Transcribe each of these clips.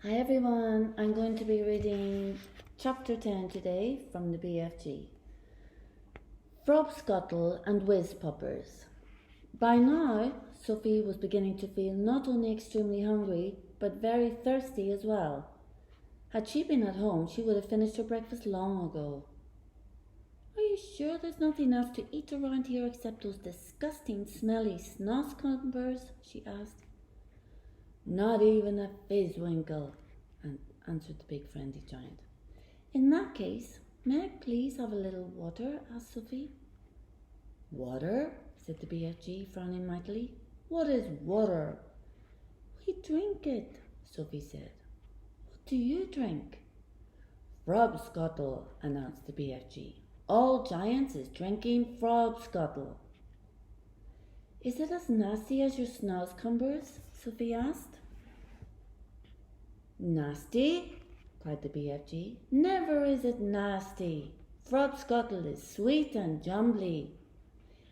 Hi everyone, I'm going to be reading chapter 10 today from the BFG. Frobscuttle and Whiz Poppers. By now, Sophie was beginning to feel not only extremely hungry, but very thirsty as well. Had she been at home, she would have finished her breakfast long ago. Are you sure there's nothing else to eat around here except those disgusting, smelly snozzcumbers? She asked. Not even a fizzwinkle, answered the big friendly giant. In that case, may I please have a little water? Asked Sophie. Water? Said the BFG, frowning mightily. What is water? We drink it, Sophie said. What do you drink? Frobscuttle, announced the BFG. All giants is drinking frobscuttle. Is it as nasty as your snozzcumbers? Sophie asked. Nasty? Cried the BFG. Never is it nasty. Frobscuttle is sweet and jumbly.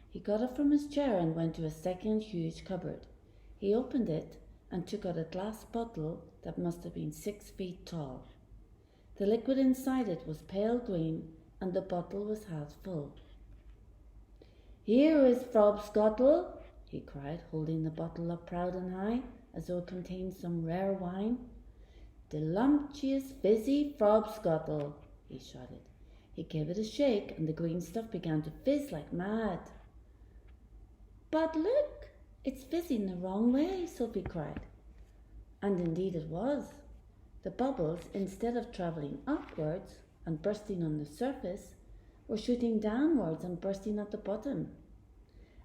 He got up from his chair and went to a second huge cupboard. He opened it and took out a glass bottle that must have been 6 feet tall. The liquid inside it was pale green and the bottle was half full. Here is frobscuttle, he cried, holding the bottle up proud and high, as though it contained some rare wine. Delumptuous, fizzy frobscuttle, he shouted. He gave it a shake, and the green stuff began to fizz like mad. But look, it's fizzing the wrong way, Sophie cried. And indeed it was. The bubbles, instead of travelling upwards and bursting on the surface, were shooting downwards and bursting at the bottom.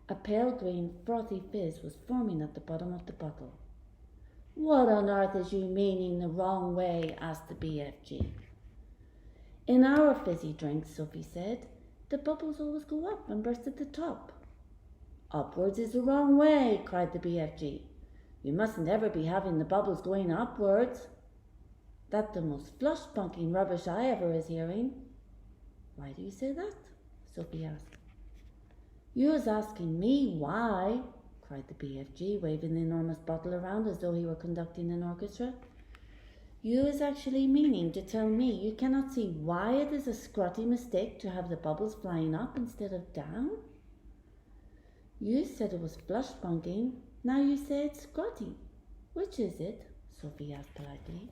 A pale green, frothy fizz was forming at the bottom of the bottle. What on earth is you meaning the wrong way? Asked the BFG. In our fizzy drinks, Sophie said, the bubbles always go up and burst at the top. Upwards is the wrong way, cried the BFG. You mustn't ever be having the bubbles going upwards. That's the most flush-bunking rubbish I ever was hearing. Why do you say that? Sophie asked. You was asking me why, cried the BFG, waving the enormous bottle around as though he were conducting an orchestra. You is actually meaning to tell me you cannot see why it is a scrotty mistake to have the bubbles flying up instead of down? You said it was flush-bunking, now you say it's scrotty. Which is it? Sophie asked politely.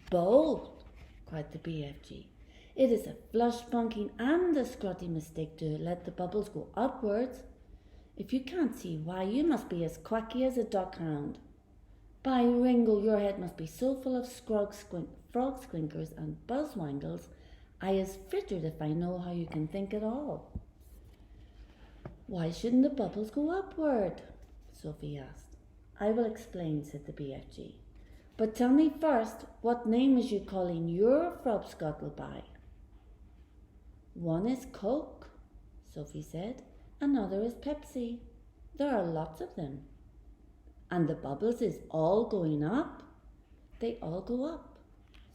Both, cried the BFG. It is a flush-bunking and a scrotty mistake to let the bubbles go upwards. If you can't see why, you must be as quacky as a duckhound. By Ringo, your head must be so full of frog squinkers and buzzwangles, I is frittered if I know how you can think at all. Why shouldn't the bubbles go upward? Sophie asked. I will explain, said the BFG. But tell me first, what name is you calling your frobscuttle by? One is Coke, Sophie said. Another is Pepsi. There are lots of them. And the bubbles is all going up? They all go up,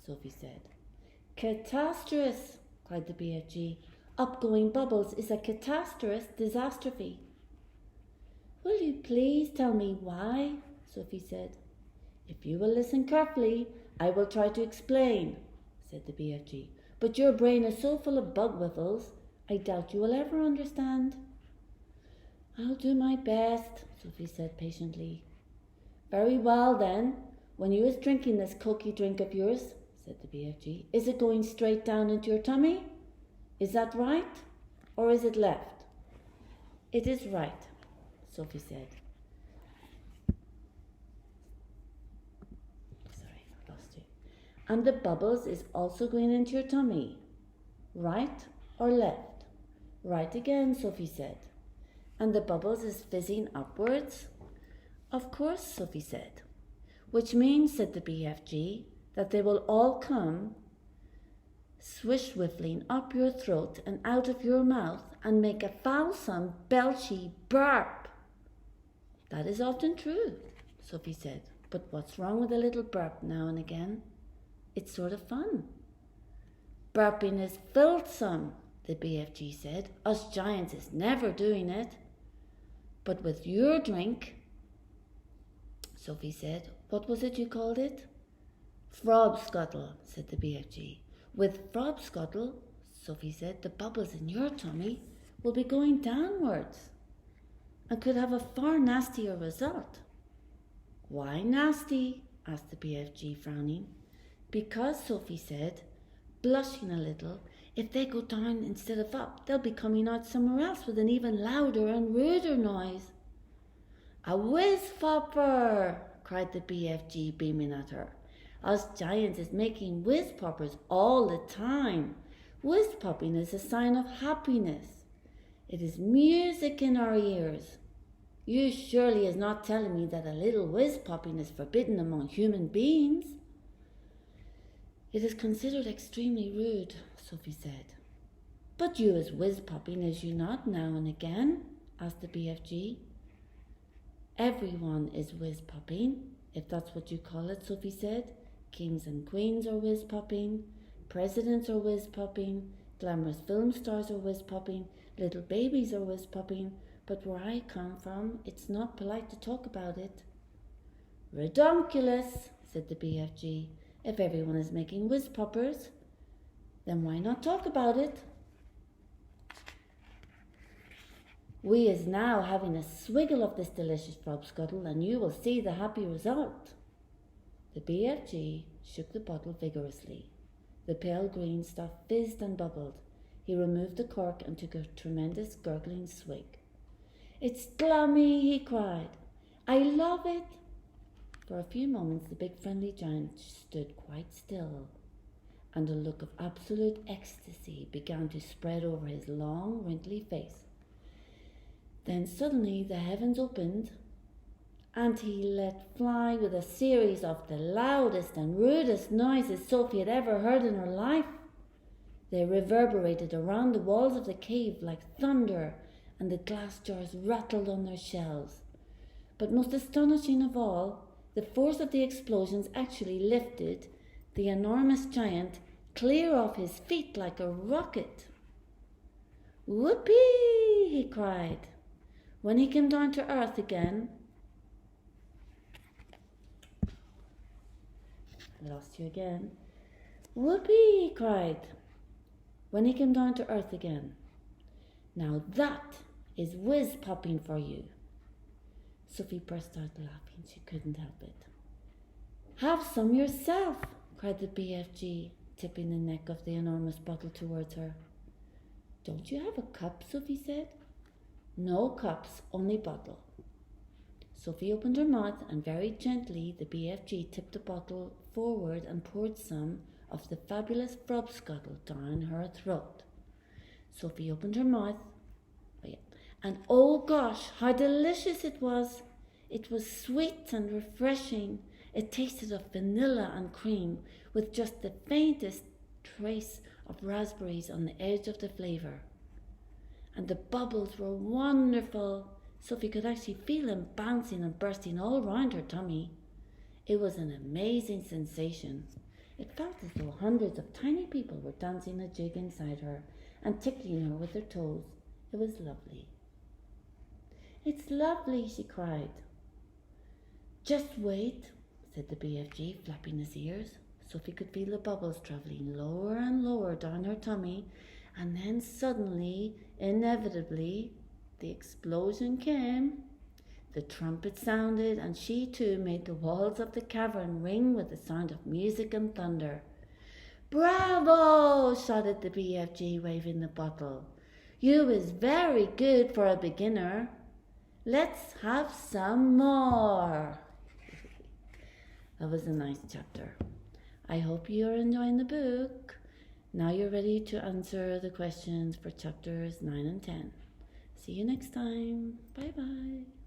Sophie said. Catastrophe, cried the BFG. Upgoing bubbles is a catastrophe disastrophe. Will you please tell me why? Sophie said. If you will listen carefully, I will try to explain, said the BFG. But your brain is so full of bug whiffles, I doubt you will ever understand. I'll do my best, Sophie said patiently. Very well then, when you is drinking this cokey drink of yours, said the BFG, is it going straight down into your tummy? Is that right, or is it left? It is right, Sophie said. Sorry, I lost you. And the bubbles is also going into your tummy. Right or left? Right again, Sophie said. And the bubbles is fizzing upwards? Of course, Sophie said. Which means, said the BFG, that they will all come swish-whiffling up your throat and out of your mouth and make a foulsome, belchy burp. That is often true, Sophie said. But what's wrong with a little burp now and again? It's sort of fun. Burping is filthsome, the BFG said. Us giants is never doing it. But with your drink, Sophie said. What was it you called it? Frobscuttle, said the BFG. With Frobscuttle, Sophie said, the bubbles in your tummy will be going downwards and could have a far nastier result. Why nasty? Asked the BFG, frowning. Because, Sophie said, blushing a little, if they go down instead of up, they'll be coming out somewhere else with an even louder and ruder noise. A whiz-popper, cried the BFG, beaming at her. Us giants is making whiz-poppers all the time. Whiz-popping is a sign of happiness. It is music in our ears. You surely is not telling me that a little whiz-popping is forbidden among human beings? It is considered extremely rude, Sophie said. But you is whiz-popping, is you not, now and again? Asked the BFG. Everyone is whiz-popping, if that's what you call it, Sophie said. Kings and queens are whiz-popping, presidents are whiz-popping, glamorous film stars are whiz-popping, little babies are whiz-popping, but where I come from, it's not polite to talk about it. Redonkulous, said the BFG. If everyone is making whiz-poppers, then why not talk about it? We is now having a swiggle of this delicious Frobscuttle, and you will see the happy result. The BFG shook the bottle vigorously. The pale green stuff fizzed and bubbled. He removed the cork and took a tremendous gurgling swig. It's glummy, he cried. I love it. For a few moments the big friendly giant stood quite still, and a look of absolute ecstasy began to spread over his long, wrinkly face. Then suddenly the heavens opened, and he let fly with a series of the loudest and rudest noises Sophie had ever heard in her life. They reverberated around the walls of the cave like thunder, and the glass jars rattled on their shelves. But most astonishing of all, the force of the explosions actually lifted the enormous giant clear off his feet like a rocket. Whoopee! He cried. When he came down to earth again, I lost you again. Whoopee! He cried. When he came down to earth again. Now that is whiz-popping for you. Sophie burst out laughing. She couldn't help it. Have some yourself, cried the BFG, tipping the neck of the enormous bottle towards her. Don't you have a cup? Sophie said. No cups, only bottle. Sophie opened her mouth, and very gently the BFG tipped the bottle forward and poured some of the fabulous Frobscuttle down her throat. Sophie opened her mouth, and oh gosh, how delicious it was! It was sweet and refreshing. It tasted of vanilla and cream, with just the faintest trace of raspberries on the edge of the flavour. And the bubbles were wonderful. Sophie could actually feel them bouncing and bursting all round her tummy. It was an amazing sensation. It felt as though hundreds of tiny people were dancing a jig inside her and tickling her with their toes. It was lovely. It's lovely, she cried. Just wait, said the BFG, flapping his ears. Sophie could feel the bubbles travelling lower and lower down her tummy, and then suddenly, inevitably, the explosion came. The trumpet sounded, and she too made the walls of the cavern ring with the sound of music and thunder. Bravo! Shouted the BFG, waving the bottle. You is very good for a beginner. Let's have some more. That was a nice chapter. I hope you're enjoying the book. Now you're ready to answer the questions for chapters 9 and 10. See you next time. Bye-bye.